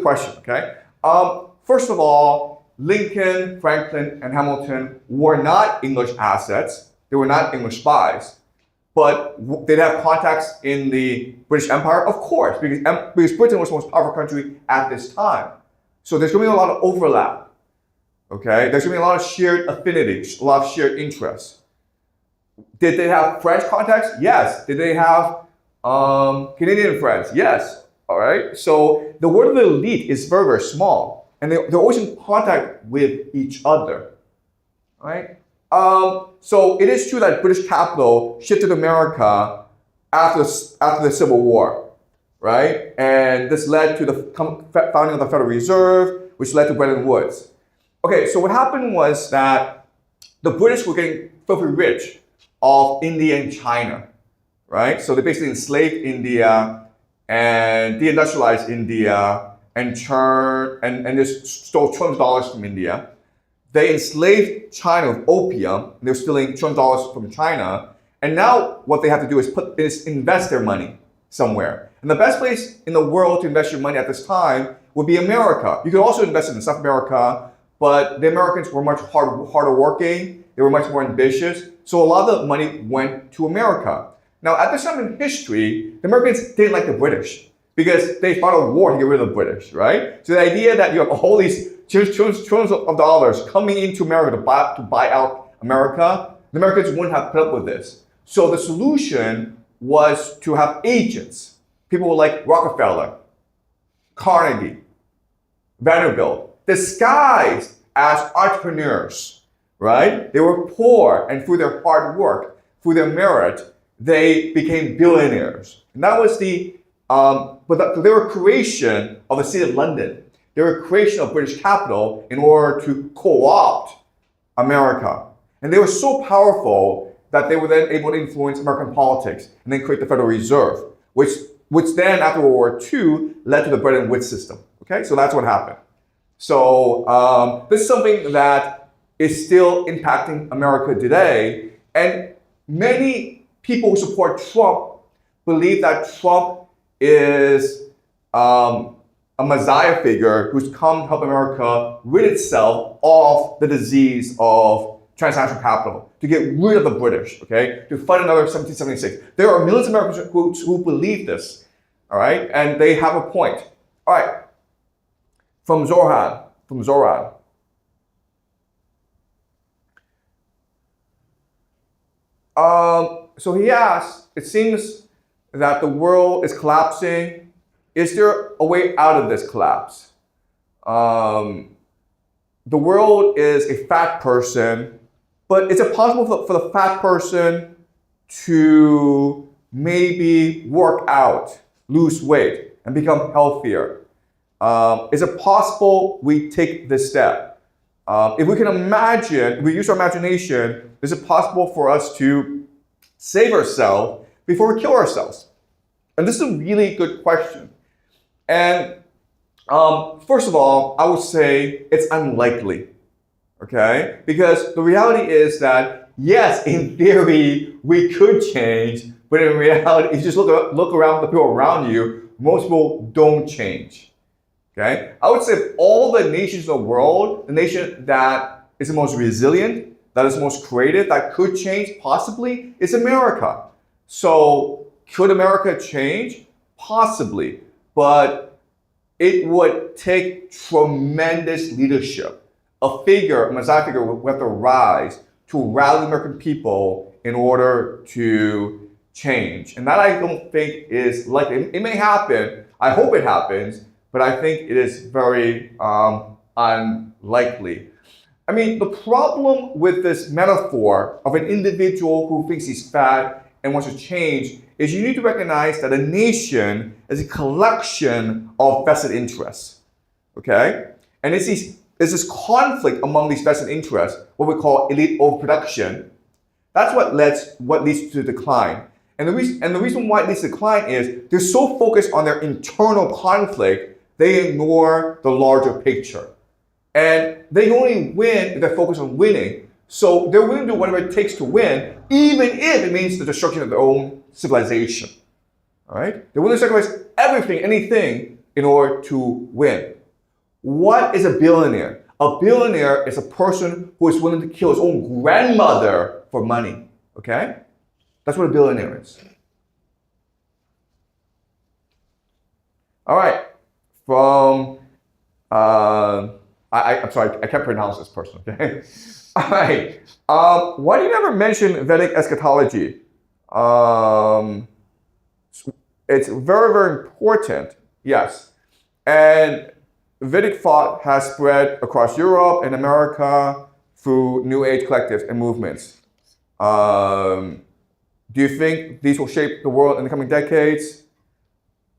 question, okay? First of all, Lincoln, Franklin, and Hamilton were not English assets. They were not English spies. But did they have contacts in the British Empire? Of course, because Britain was the most powerful country at this time. So there's going to be a lot of overlap, okay? There's going to be a lot of shared affinities, a lot of shared interests. Did they have French contacts? Yes. Did they have Canadian friends? Yes. All right. So the world of the elite is very, very small, and they're always in contact with each other. All right. So it is true that British capital shifted to America after the Civil War, right? And this led to the founding of the Federal Reserve, which led to Bretton Woods. Okay. So what happened was that the British were getting filthy rich of India and China, right? So they basically enslaved India and deindustrialized India and just stole trillions of dollars from India. They enslaved China with opium, and they were stealing trillions of dollars from China. And now what they have to do is invest their money somewhere. And the best place in the world to invest your money at this time would be America. You could also invest in South America, but the Americans were much harder working. They were much more ambitious. So a lot of the money went to America. Now, at this time in history, the Americans didn't like the British because they fought a war to get rid of the British, right? So the idea that you have all these trillions of dollars coming into America to buy out America, the Americans wouldn't have put up with this. So the solution was to have agents, people like Rockefeller, Carnegie, Vanderbilt, disguised as entrepreneurs, right? They were poor, and through their hard work, through their merit, they became billionaires. And that was they were a creation of the city of London. They were a creation of British capital in order to co-opt America. And they were so powerful that they were then able to influence American politics and then create the Federal Reserve, which then, after World War II, led to the Bretton Woods system. Okay, so that's what happened. So this is something that is still impacting America today. And many people who support Trump believe that Trump is a messiah figure who's come to help America rid itself of the disease of transnational capital, to get rid of the British, okay, to fight another 1776. There are millions of Americans who believe this, all right, and they have a point. All right, from Zoran. So he asks, it seems that the world is collapsing. Is there a way out of this collapse? The world is a fat person, but is it possible for the fat person to maybe work out, lose weight, and become healthier? Is it possible we take this step? If we can imagine, if we use our imagination, is it possible for us to save ourselves before we kill ourselves? And this is a really good question. And first of all, I would say it's unlikely, okay? Because the reality is that, yes, in theory, we could change, but in reality, if you just look around the people around you, most people don't change, okay? I would say of all the nations in the world, the nation that is the most resilient, that is the most creative, that could change possibly, is America. So could America change? Possibly, but it would take tremendous leadership. A messiah figure would have to rise to rally the American people in order to change. And that I don't think is likely. It may happen. I hope it happens, but I think it is very unlikely. I mean, the problem with this metaphor of an individual who thinks he's fat and wants to change is you need to recognize that a nation is a collection of vested interests, okay? And it's this conflict among these vested interests, what we call elite overproduction. That's what leads to decline. And the reason why it leads to decline is they're so focused on their internal conflict, they ignore the larger picture. And they only win if they're focused on winning. So they're willing to do whatever it takes to win, even if it means the destruction of their own civilization. All right? They're willing to sacrifice everything, anything, in order to win. What is a billionaire? A billionaire is a person who is willing to kill his own grandmother for money. Okay? That's what a billionaire is. All right. From, I'm sorry, I can't pronounce this person, okay? All right. Why do you never mention Vedic eschatology? It's very, very important, yes. And Vedic thought has spread across Europe and America through New Age collectives and movements. Do you think these will shape the world in the coming decades?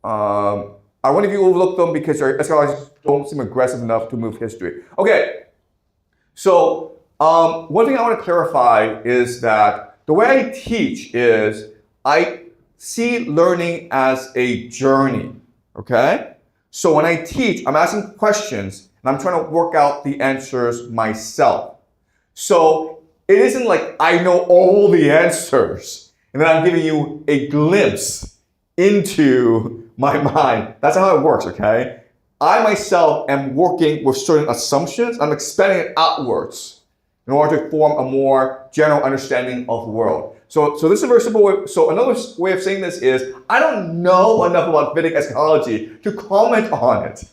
I wonder if you overlook them because your eschatologies don't seem aggressive enough to move history. Okay, so one thing I want to clarify is that the way I teach is I see learning as a journey, okay? So when I teach, I'm asking questions and I'm trying to work out the answers myself. So it isn't like I know all the answers and then I'm giving you a glimpse into my mind. That's how it works, okay? I myself am working with certain assumptions. I'm expanding it outwards in order to form a more general understanding of the world. So this is a very simple way. So another way of saying this is, I don't know enough about Vedic eschatology to comment on it,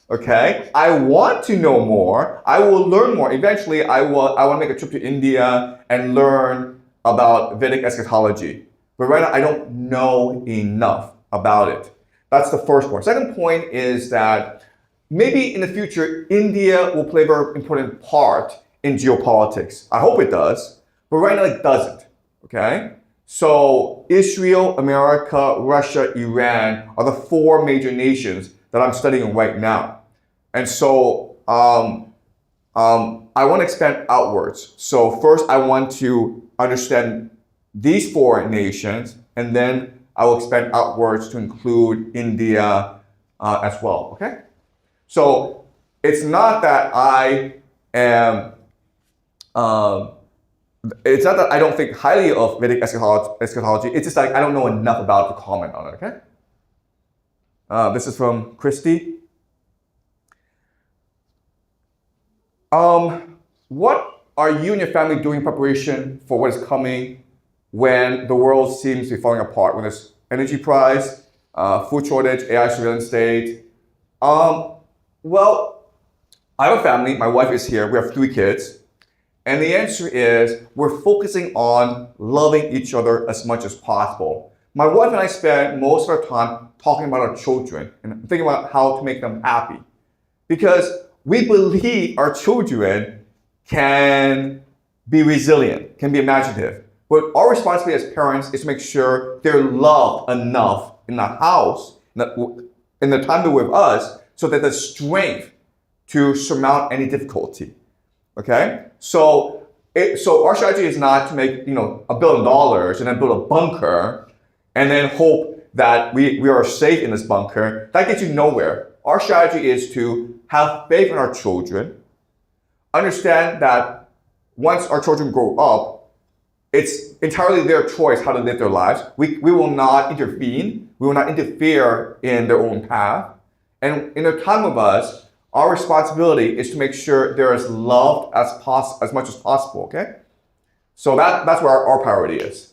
okay? I want to know more. I will learn more. Eventually, I want to make a trip to India and learn about Vedic eschatology. But right now, I don't know enough about it. That's the first point. Second point is that maybe in the future, India will play a very important part in geopolitics. I hope it does, but right now it doesn't. Okay, so Israel, America, Russia, Iran are the four major nations that I'm studying right now. And so I want to expand outwards. So first I want to understand these four nations, and then I will expand outwards to include India as well, okay? So it's not that I am it's not that I don't think highly of Vedic eschatology. It's just like I don't know enough about it to comment on it, okay? This is from Christy. What are you and your family doing in preparation for what is coming when the world seems to be falling apart? When there's energy price, food shortage, AI surveillance state? Well, I have a family. My wife is here. We have 3 kids. And the answer is we're focusing on loving each other as much as possible. My wife and I spend most of our time talking about our children and thinking about how to make them happy. Because we believe our children can be resilient, can be imaginative. But our responsibility as parents is to make sure they're loved enough in the house, in the time they're with us, so that there's strength to surmount any difficulty. Okay, so our strategy is not to make $1 billion and then build a bunker and then hope that we are safe in this bunker. That gets you nowhere. Our strategy is to have faith in our children, understand that once our children grow up, it's entirely their choice how to live their lives. We will not intervene. We will not interfere in their own path. And in their time with us, our responsibility is to make sure they're as loved as much as possible, okay? So that's where our priority is.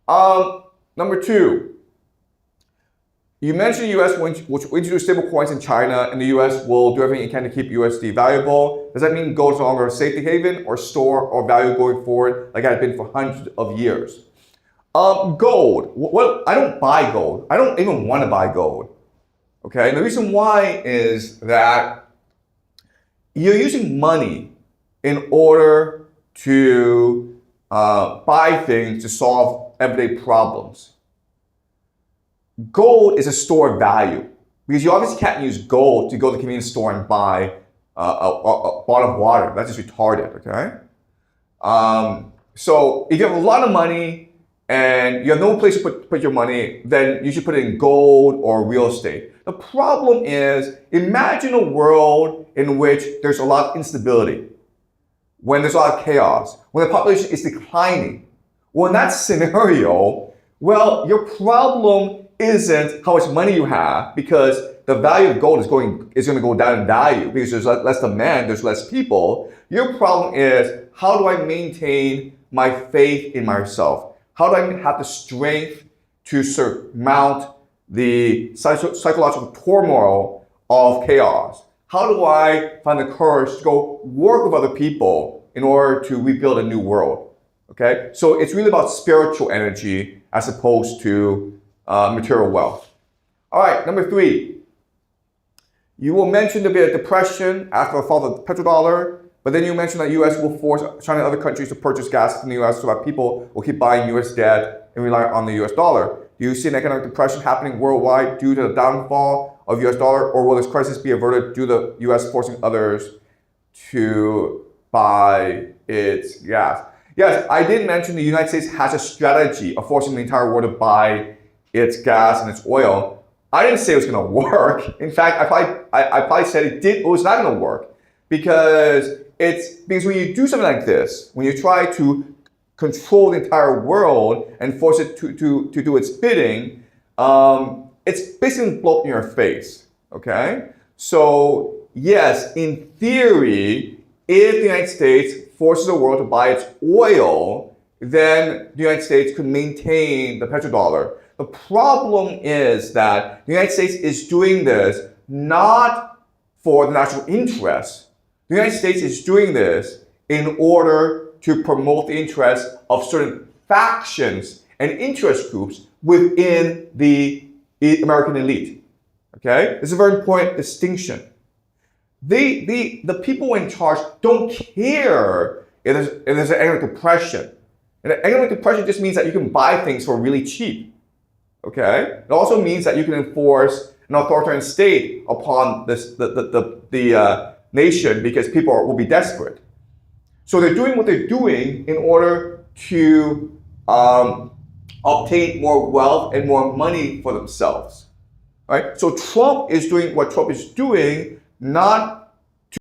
Number 2, you mentioned the US will introduce stable coins in China, and the US will do everything it can to keep USD valuable. Does that mean gold is no longer a safety haven or store or value going forward like it has been for hundreds of years? Gold. Well, I don't buy gold. I don't even want to buy gold. Okay, and the reason why is that you're using money in order to buy things to solve everyday problems. Gold is a store of value because you obviously can't use gold to go to the convenience store and buy a bottle of water. That's just retarded, okay? So if you have a lot of money and you have no place to put your money, then you should put it in gold or real estate. The problem is, imagine a world in which there's a lot of instability, when there's a lot of chaos, when the population is declining. Well, in that scenario, well, your problem isn't how much money you have, because the value of gold is going to go down in value because there's less demand, there's less people. Your problem is, how do I maintain my faith in myself? How do I have the strength to surmount the psychological turmoil of chaos? How do I find the courage to go work with other people in order to rebuild a new world? Okay, so it's really about spiritual energy as opposed to material wealth. All right, number 3. You will mention there'll be a depression after the fall of the petrodollar, but then you mention that U.S. will force China and other countries to purchase gas from the U.S. so that people will keep buying U.S. debt and rely on the U.S. dollar. Do you see an economic depression happening worldwide due to the downfall of U.S. dollar, or will this crisis be averted due to the U.S. forcing others to buy its gas? Yes, I did mention the United States has a strategy of forcing the entire world to buy its gas and its oil. I didn't say it was going to work. In fact, I probably said it was not going to work because when you do something like this, when you try to control the entire world and force it to do its bidding, it's basically going to blow up in your face. Okay, so yes, in theory, if the United States forces the world to buy its oil, then the United States could maintain the petrodollar. The problem is that the United States is doing this not for the national interest. The United States is doing this in order to promote the interests of certain factions and interest groups within the American elite. Okay? This is a very important distinction. The people in charge don't care if there's an economic depression. And an economic depression just means that you can buy things for really cheap. Okay? It also means that you can enforce an authoritarian state upon the nation because people will be desperate. So they're doing what they're doing in order to obtain more wealth and more money for themselves. Right? So Trump is doing what Trump is doing not